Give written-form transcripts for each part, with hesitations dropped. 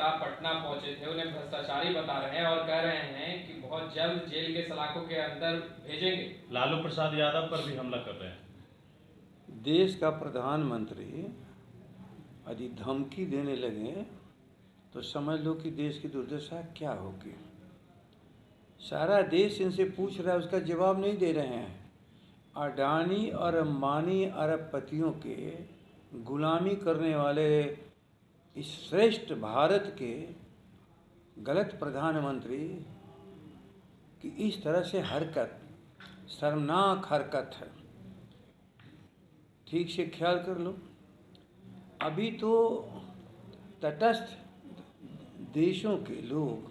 नेता पटना पहुंचे थे उन्हें भ्रष्टाचारी बता रहे हैं और कह रहे हैं कि बहुत जल्द जेल के सलाखों के अंदर भेजेंगे। लालू प्रसाद यादव पर भी हमला कर रहे हैं। देश का प्रधानमंत्री यदि धमकी देने लगे तो समझ लो कि देश की दुर्दशा क्या होगी। सारा देश इनसे पूछ रहा है, उसका जवाब नहीं दे रहे हैं। अडानी और अंबानी अरबपतियों के गुलामी करने वाले इस श्रेष्ठ भारत के गलत प्रधानमंत्री की इस तरह से हरकत शर्मनाक हरकत है। ठीक से ख्याल कर लो। अभी तो तटस्थ देशों के लोग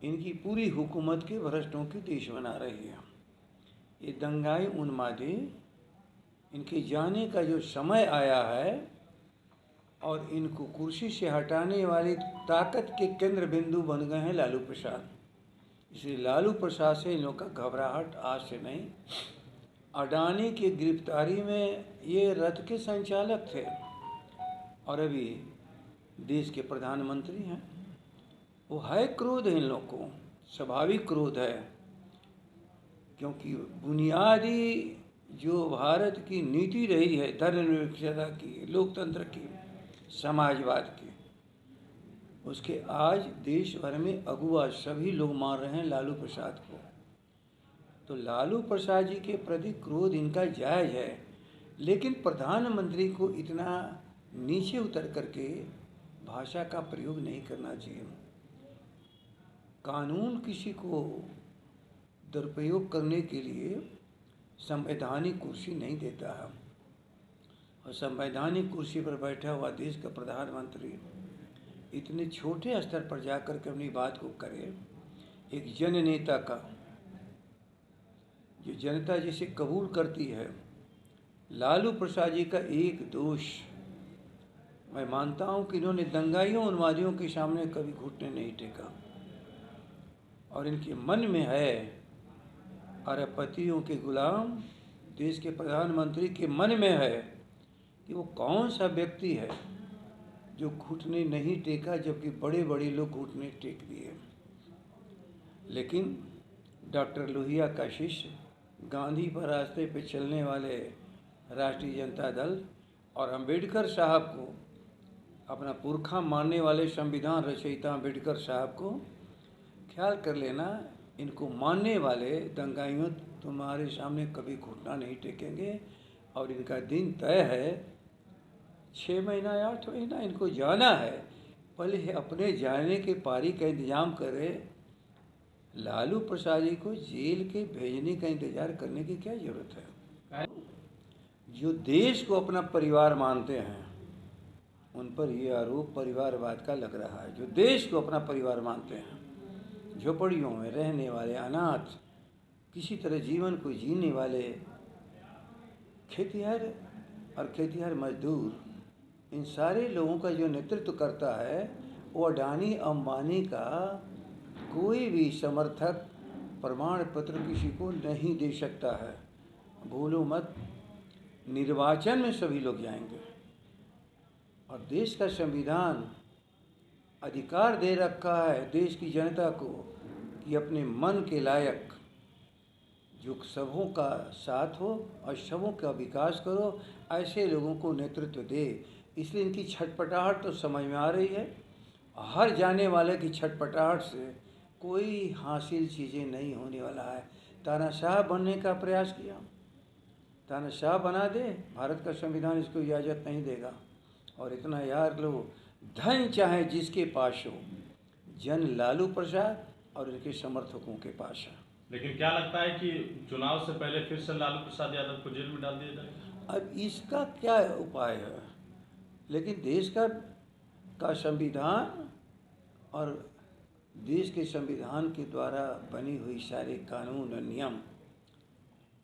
इनकी पूरी हुकूमत के भ्रष्टों की देश बना रही है। ये दंगाई उन्मादी इनके जाने का जो समय आया है और इनको कुर्सी से हटाने वाली ताकत के केंद्र बिंदु बन गए हैं लालू प्रसाद। इसलिए लालू प्रसाद से इन लोग का घबराहट आज से नहीं। अडानी की गिरफ्तारी में ये रथ के संचालक थे और अभी देश के प्रधानमंत्री हैं। वो है क्रोध इन लोग को, स्वाभाविक क्रोध है, क्योंकि बुनियादी जो भारत की नीति रही है धर्मनिरपेक्षता की, लोकतंत्र की, समाजवाद की, उसके आज देश भर में अगुआ सभी लोग मान रहे हैं लालू प्रसाद को। तो लालू प्रसाद जी के प्रति क्रोध इनका जायज़ है, लेकिन प्रधानमंत्री को इतना नीचे उतर करके भाषा का प्रयोग नहीं करना चाहिए। कानून किसी को दुरुपयोग करने के लिए संवैधानिक कुर्सी नहीं देता है, और संवैधानिक कुर्सी पर बैठा हुआ देश का प्रधानमंत्री इतने छोटे स्तर पर जाकर के अपनी बात को करे। एक जन नेता का, जो जनता जिसे कबूल करती है, लालू प्रसाद जी का एक दोष मैं मानता हूं कि इन्होंने दंगाइयों उन्मादियों के सामने कभी घुटने नहीं टेका, और इनके मन में है अरबपतियों के गुलाम देश के प्रधानमंत्री के मन में है कि वो कौन सा व्यक्ति है जो घुटने नहीं टेका, जबकि बड़े बड़े लोग घुटने टेक दिए। लेकिन डॉक्टर लोहिया का शिष्य, गांधी पर रास्ते पे चलने वाले राष्ट्रीय जनता दल और अंबेडकर साहब को, अपना पुरखा मानने वाले संविधान रचयिता अंबेडकर साहब को ख्याल कर लेना, इनको मानने वाले दंगाइयों तुम्हारे सामने कभी घुटना नहीं टेकेंगे। और इनका दिन तय है, 6 महीना या 8 महीना इनको जाना है। पहले अपने जाने के पारी का इंतजाम करे। लालू प्रसाद जी को जेल के भेजने का इंतजार करने की क्या जरूरत है। जो देश को अपना परिवार मानते हैं उन पर यह आरोप परिवारवाद का लग रहा है। जो देश को अपना परिवार मानते हैं, झोपड़ियों में रहने वाले अनाथ, किसी तरह जीवन को जीने वाले खेतिहर और खेतिहर मजदूर, इन सारे लोगों का जो नेतृत्व करता है, वो अडानी अंबानी का कोई भी समर्थक प्रमाण पत्र किसी को नहीं दे सकता है। भूलो मत, निर्वाचन में सभी लोग जाएंगे और देश का संविधान अधिकार दे रखा है देश की जनता को कि अपने मन के लायक जो सबों का साथ हो और सबों का विकास करो, ऐसे लोगों को नेतृत्व दे। इसलिए इनकी छटपटाहट तो समझ में आ रही है। हर जाने वाले की छटपटाहट से कोई हासिल चीज़ें नहीं होने वाला है। तानाशाह बनने का प्रयास किया, तानाशाह बना दे, भारत का संविधान इसको इजाज़त नहीं देगा। और इतना याद लो, धन चाहे जिसके पास हो, जन लालू प्रसाद और इनके समर्थकों के पास है। लेकिन क्या लगता है कि चुनाव से पहले फिर से लालू प्रसाद यादव को जेल में डाल दिया जाएगा? अब इसका क्या उपाय है? लेकिन देश का संविधान और देश के संविधान के द्वारा बनी हुई सारे कानून और नियम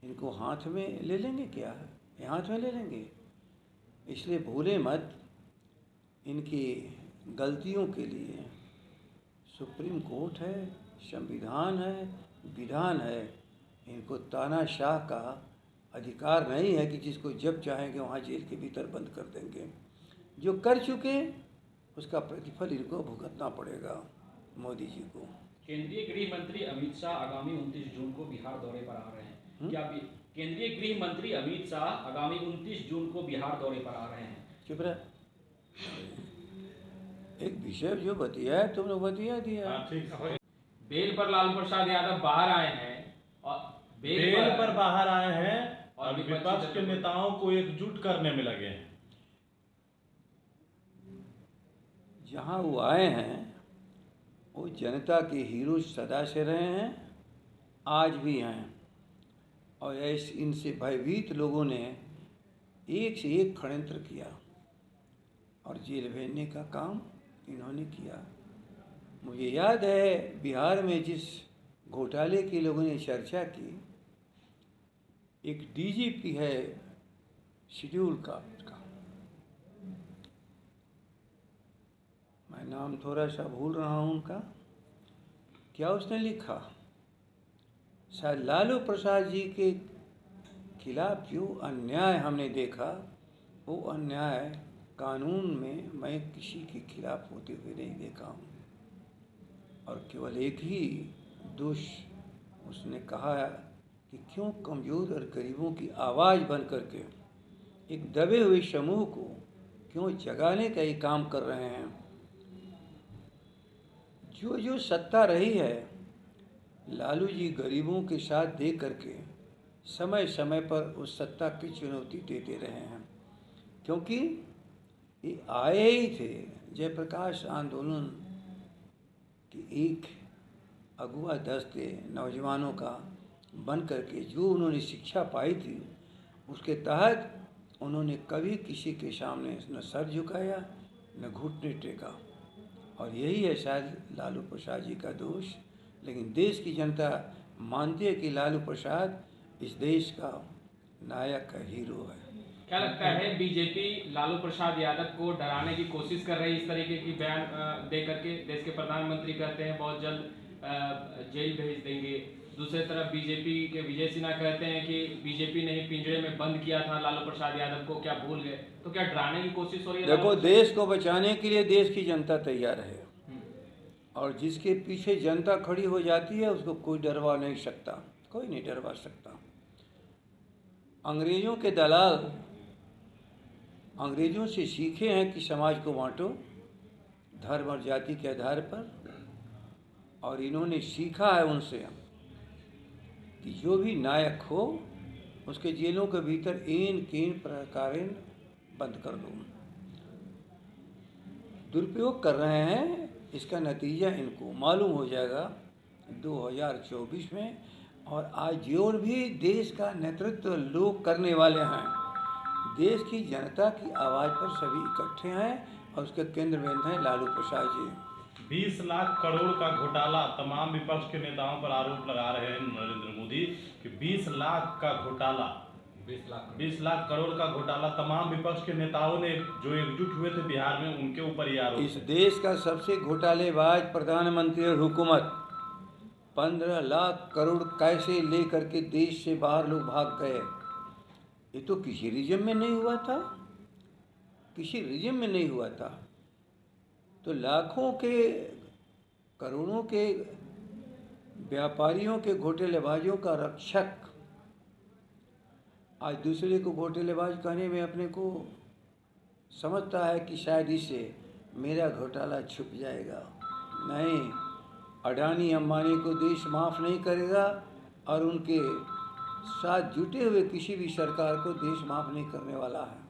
इनको हाथ में ले लेंगे क्या? ये हाथ में ले लेंगे। इसलिए भूले मत, इनकी गलतियों के लिए सुप्रीम कोर्ट है, संविधान है, विधान है। इनको तानाशाह का अधिकार नहीं है कि जिसको जब चाहेंगे वहाँ जेल के भीतर बंद कर देंगे। जो कर चुके उसका प्रतिफल इनको भुगतना पड़ेगा, मोदी जी को। केंद्रीय गृह मंत्री अमित शाह आगामी 29 जून को बिहार दौरे पर आ रहे हैं। क्या केंद्रीय गृह मंत्री अमित शाह आगामी 29 जून को बिहार दौरे पर आ रहे हैं? चुप रह, एक विषय जो बतिया है तुमने बतिया दिया। बेल पर लालू प्रसाद यादव बाहर आए हैं और बेल पर बाहर आए हैं और विपक्ष के नेताओं को एकजुट करने में लगे हैं। जहाँ वो आए हैं वो जनता के हीरो सदा से रहे हैं, आज भी हैं, और ऐसे इनसे भयभीत लोगों ने एक से एक षड्यंत्र किया और जेल भेजने का काम इन्होंने किया। मुझे याद है बिहार में जिस घोटाले के लोगों ने चर्चा की, एक डीजीपी है शेड्यूल का, मैं नाम थोड़ा सा भूल रहा हूँ उनका, क्या उसने लिखा, शायद लालू प्रसाद जी के खिलाफ जो अन्याय हमने देखा, वो अन्याय कानून में मैं किसी के खिलाफ होते हुए नहीं देखा हूँ। और केवल एक ही दोष उसने कहा कि क्यों कमज़ोर और गरीबों की आवाज़ बन करके एक दबे हुए समूह को क्यों जगाने का ही काम कर रहे हैं। जो सत्ता रही है, लालू जी गरीबों के साथ दे करके समय समय पर उस सत्ता की चुनौती देते रहे हैं, क्योंकि ये आए ही थे जयप्रकाश आंदोलन की एक अगुआ दस्ते नौजवानों का बन करके जो उन्होंने शिक्षा पाई थी, उसके तहत उन्होंने कभी किसी के सामने न सर झुकाया न घुटने टेका। और यही है शायद लालू प्रसाद जी का दोष। लेकिन देश की जनता मानती है कि लालू प्रसाद इस देश का नायक का हीरो है। क्या लगता है बीजेपी लालू प्रसाद यादव को डराने की कोशिश कर रही है? इस तरीके की बयान दे करके देश के प्रधानमंत्री कहते हैं बहुत जल्द जेल भेज देंगे, दूसरी तरफ बीजेपी के विजय सिन्हा कहते हैं कि बीजेपी ने ही पिंजरे में बंद किया था लालू प्रसाद यादव को, क्या भूल गए? तो क्या डराने की कोशिश हो रही है? देखो, देश को बचाने के लिए देश की जनता तैयार है, और जिसके पीछे जनता खड़ी हो जाती है उसको कोई डरवा नहीं सकता, कोई नहीं डरवा सकता। अंग्रेजों के दलाल अंग्रेजों से सीखे हैं कि समाज को बांटो धर्म और जाति के आधार पर, और इन्होंने सीखा है उनसे कि जो भी नायक हो उसके जेलों के भीतर इन कीन प्रकारेण बंद कर दो। दुरुपयोग कर रहे हैं, इसका नतीजा इनको मालूम हो जाएगा 2024 में। और आज जो भी देश का नेतृत्व लोग करने वाले हैं, देश की जनता की आवाज़ पर सभी इकट्ठे हैं और उसके केंद्र में हैं लालू प्रसाद जी। 20 लाख करोड़ का घोटाला, तमाम विपक्ष के नेताओं पर आरोप लगा रहे हैं नरेंद्र मोदी कि 20 लाख का घोटाला, 20 लाख करोड़ का घोटाला, तमाम विपक्ष के नेताओं ने जो एकजुट हुए थे बिहार में उनके ऊपर ये आरोप। इस देश का सबसे घोटालेबाज प्रधानमंत्री और हुकूमत 15 लाख करोड़ कैसे ले करके देश से बाहर लोग भाग गए। ये तो किसी रीजन में नहीं हुआ था, किसी रीजन में नहीं हुआ था। तो लाखों के करोड़ों के व्यापारियों के घोटालेबाजों का रक्षक आज दूसरे को घोटालेबाज कहने में अपने को समझता है कि शायद इससे मेरा घोटाला छुप जाएगा। नहीं, अडानी अंबानी को देश माफ़ नहीं करेगा और उनके साथ जुटे हुए किसी भी सरकार को देश माफ़ नहीं करने वाला है।